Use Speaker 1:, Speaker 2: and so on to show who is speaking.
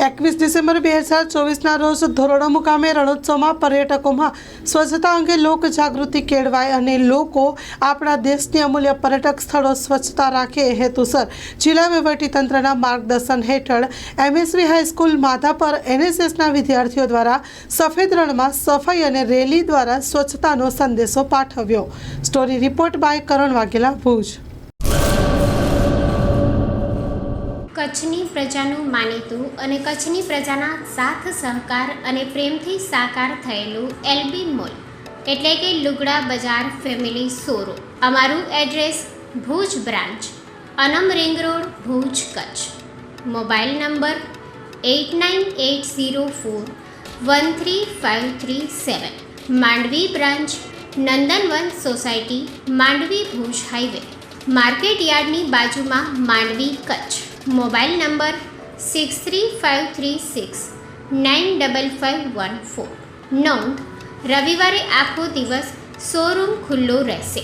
Speaker 1: 21 December 2024ના રોજ ધોરડો મુકામે રણોત્સવમાં પર્યટકોમાં સ્વચ્છતા અંગે લોક જાગૃતિ કેળવાય અને લોકો આપણા દેશની અમૂલ્ય પર્યટક સ્થળો સ્વચ્છતા રાખે એ હેતુસર જિલ્લા વહીવટીતંત્રના માર્ગદર્શન હેઠળ એમએસવી હાઈસ્કૂલ માધાપર એનએસએસના વિદ્યાર્થીઓ દ્વારા સફેદ રણમાં સફાઈ અને રેલી દ્વારા સ્વચ્છતાનો સંદેશો પાઠવ્યો। સ્ટોરી રિપોર્ટ બાય કરણ વાઘેલા, ભુજ।
Speaker 2: કચ્છની પ્રજાનું માનીતું અને કચ્છની પ્રજાના સાથ સહકાર અને પ્રેમથી સાકાર થયેલું એલબી મોલ એટલે કે લુગડા બજાર ફેમિલી શોરૂમ। અમારું address Bhuj branch, Anam ring road, Bhuj, Kutch. Mobile number 8980413537। Mandvi branch, Nandanvan society, Mandvi, Bhuj highway, market યાર્ડની બાજુમાં, માંડવી, કચ્છ। Mobile number 6353695514। નોંધ: રવિવારે આખો દિવસ શોરૂમ ખુલ્લો રહેશે।